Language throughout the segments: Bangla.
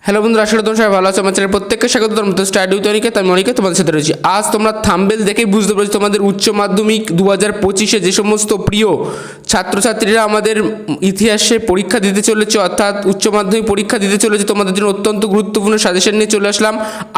হ্যালো বন্ধুরা, আসলে তোমরা সবাই ভালো আছো। আমার চ্যানেলে প্রত্যেককে স্বাগত। তোমরা স্টাডি উইথ অনিকেত, আমি অনিকেত তোমাদের সাথে রয়েছি। আজ তোমরা থাম্বনেল দেখেই বুঝতে পারছো তোমাদের উচ্চ মাধ্যমিক 2025-এ যে সমস্ত প্রিয় ছাত্রছাত্রীরা আমাদের ইতিহাসে পরীক্ষা দিতে চলেছে, অর্থাৎ উচ্চ মাধ্যমিক পরীক্ষা দিতে চলেছে, তোমাদের জন্য অত্যন্ত গুরুত্বপূর্ণ সাজেশন নিয়ে চলে আসলাম।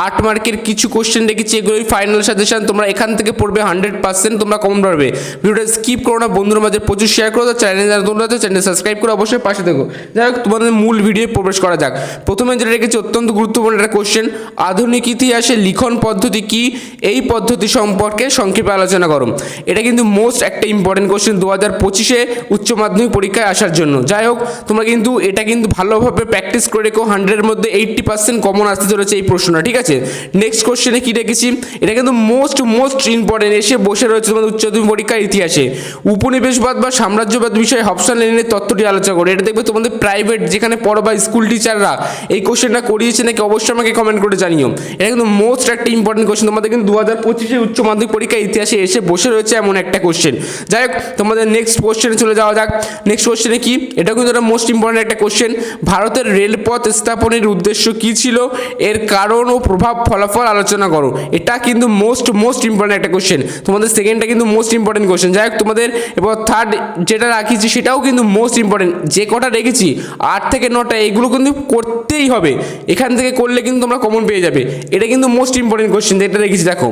8 মার্কের কিছু কোশ্চেন রেখেছি, এগুলোই ফাইনাল সাজেশন। তোমরা এখান থেকে পড়বে 100% তোমরা কমন পারবে। ভিডিওটা স্কিপ করো না, বন্ধুদের মাঝে প্রচুর শেয়ার করো। চ্যানেলে যারা তোমরা চ্যানেল সাবস্ক্রাইব করে অবশ্যই পাশে দেখো। যাই হোক, তোমাদের মূল ভিডিও প্রবেশ করা যাক। প্রথমে যেটা রেখেছি অত্যন্ত গুরুত্বপূর্ণ একটা কোশ্চেন, আধুনিক ইতিহাসে লিখন পদ্ধতি কি, এই পদ্ধতি সম্পর্কে সংক্ষেপে আলোচনা করো। এটা কিন্তু মোস্ট একটা ইম্পর্টেন্ট কোশ্চেন 2025-এ উচ্চ মাধ্যমিক পরীক্ষায় আসার জন্য। যাই হোক, তোমরা কিন্তু এটা কিন্তু ভালোভাবে প্র্যাকটিস করে রেখো। 100-এর মধ্যে 80% কমন আসতে চলেছে এই প্রশ্নটা, ঠিক আছে। নেক্সট কোশ্চেনে কি রেখেছি, এটা কিন্তু মোস্ট ইম্পর্টেন্ট, এসে বসে রয়েছে তোমাদের উচ্চ মাধ্যমিক পরীক্ষার ইতিহাসে। উপনিবেশবাদ বা সাম্রাজ্যবাদ বিষয়ে হবসন লেনিনের তত্ত্বটি আলোচনা করো। এটা দেখবে তোমাদের প্রাইভেট যেখানে পড়ো বা স্কুল টিচাররা এই কোশ্চেনটা করিয়েছে নাকি, অবশ্যই আমাকে কমেন্ট করে জানিও। এটা কিন্তু মোস্ট একটা ইম্পর্টেন্ট কোশ্চেন, তোমাদের কিন্তু 2025-এ উচ্চ মাধ্যমিক পরীক্ষার ইতিহাসে এসে বসে রয়েছে এমন একটা কোশ্চেন। যাই হোক, তোমাদের নেক্সট কোশ্চেনে চলে যাওয়া যাক। নেক্সট কোশ্চেনে কি, এটা কিন্তু একটা মোস্ট ইম্পর্টেন্ট একটা কোশ্চেন, ভারতের রেলপথ স্থাপনের উদ্দেশ্য কি ছিল, এর কারণ ও প্রভাব ফলাফল আলোচনা করো। এটা কিন্তু মোস্ট ইম্পর্টেন্ট একটা কোশ্চেন। তোমাদের সেকেন্ডটা কিন্তু মোস্ট ইম্পর্টেন্ট কোশ্চেন। যাই হোক, তোমাদের এবার থার্ড যেটা রাখিছি সেটাও কিন্তু মোস্ট ইম্পর্টেন্ট। যে কটা রেখেছি 8 থেকে 9টা, এগুলো কিন্তু করতেই হবে। এখান থেকে করলে কিন্তু তোমরা কমন পেয়ে যাবে। এটা কিন্তু মোস্ট ইম্পর্টেন্ট কোশ্চেন যেটা রেখেছি। দেখো,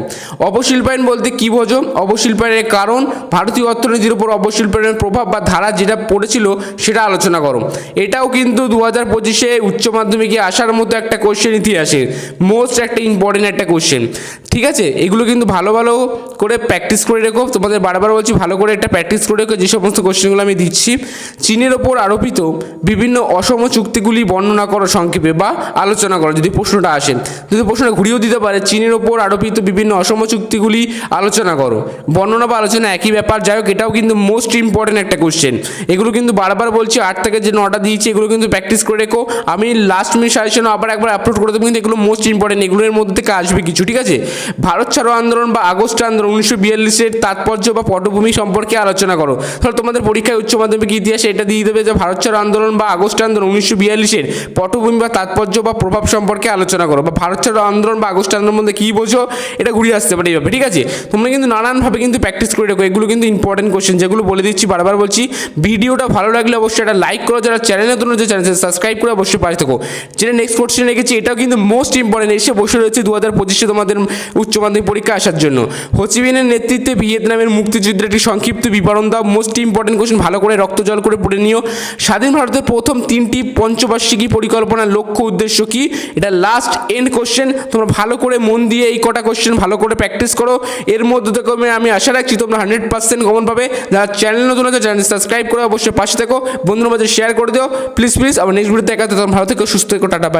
অবশিল্পায়ন বলতে কি বোঝো, অবশিল্পায়নের কারণ, ভারতীয় অর্থনীতির উপর অবশিল্পায়নের প্রভাব বা ধারা যেটা পড়েছিল সেটা আলোচনা করো। এটাও কিন্তু 2025-এ উচ্চ মাধ্যমিকে আসার মতো একটা কোশ্চেন, ইতিহাসের মোস্ট একটা ইম্পর্টেন্ট একটা কোশ্চেন, ঠিক আছে। এগুলো কিন্তু ভালো করে প্র্যাকটিস করে রেখো। তোমাদের বারবার বলছি ভালো করে একটা প্র্যাকটিস করে রেখো। যে সমস্ত কোশ্চেনগুলো আমি দিচ্ছি, চীনের ওপর আরোপিত বিভিন্ন অসম চুক্তিগুলি বর্ণনা করো সংক্ষেপে বা আলোচনা করো। যদি প্রশ্নটা আসে, যদি প্রশ্নটা ঘুরিয়েও দিতে পারে, চীনের ওপর আরোপিত বিভিন্ন অসম চুক্তিগুলি আলোচনা করো। বর্ণনা বা আলোচনা একই ব্যাপার। যাই হোক, এটাও কিন্তু মোস্ট ইম্পর্টেন্ট একটা কোশ্চেন। এগুলো কিন্তু বারবার বলছি 8 থেকে যে 9টা দিয়েছি, এগুলো কিন্তু প্র্যাকটিস করে রেখো। আমি লাস্ট মিনিট সাজেশনও আবার একবার আপলোড করে দেবো, কিন্তু এগুলো মোস্ট ইম্পর্টেন্ট। এগুলোর মধ্যে থেকে আসবে কিছু, ঠিক আছে। ভারত ছাড়ো আন্দোলন বা আগস্ট আন্দোলন 1942-এর তাৎপর্য বা পটভূমি সম্পর্কে আলোচনা করো। তাহলে তোমাদের পরীক্ষায় উচ্চ মাধ্যমিক ইতিহাসে এটা দিয়ে দেবে যে ভারত ছাড়ো আন্দোলন বা আগস্ট আন্দোলন 1942-এর পটভূমি বা তাৎপর্য বা প্রভাব সম্পর্কে আলোচনা করো। বা ভারত ছাড়ো আন্দোলন বা আগস্ট আন্দোলন মধ্যে কী বোঝো, এটা ঘুরিয়ে আসতে পারে এইভাবে, ঠিক আছে। তোমরা কিন্তু নানানভাবে কিন্তু প্র্যাকটিস করে রেখো। এগুলো কিন্তু ইম্পর্টেন্ট কোশ্চেন, যেগুলো বলে দিচ্ছি, বারবার বলছি। ভিডিওটা ভালো লাগলে অবশ্যই একটা লাইক করো। যারা চ্যানেলে তোমরা যে চ্যানেল সাবস্ক্রাইব করে অবশ্যই পাশে থাকো। যেটা নেক্সট কোশ্চেন রেখেছি, এটাও কিন্তু মোস্ট ইম্পর্টেন্ট, এসে বসে রয়েছে 2025-এ তোমাদের উচ্চ মাধ্যমিক পরীক্ষা আসার জন্য। হোচিমিনের নেতৃত্বে ভিয়েতনামের মুক্তিযুদ্ধের একটি সংক্ষিপ্ত বিবরণ দাও। মোস্ট ইম্পর্টেন্ট কোশ্চেন, ভালো করে রক্ত জল করে পড়ে নিও। স্বাধীন ভারতের প্রথম 3টি পঞ্চবার্ষিকী পরিকল্পনার লক্ষ্য উদ্দেশ্য কি, এটা লাস্ট এন্ড কোশ্চেন। তোমরা ভালো করে মন দিয়ে এই কটা কোশ্চেন ভালো করে প্র্যাকটিস করো। এর মধ্যে থেকে আমি আশা রাখছি তোমরা 100% কমন পাবে। যারা চ্যানেল নতুন আছে, চ্যানেল সাবস্ক্রাইব করে অবশ্যই পাশে থেকো, বন্ধুদের মাঝে শেয়ার করে দিও প্লিজ। আবার নেক্সট ভিডিওতে দেখা হচ্ছে। তোমরা ভালো থেকো, সুস্থ থেকো, টাটা, বাই।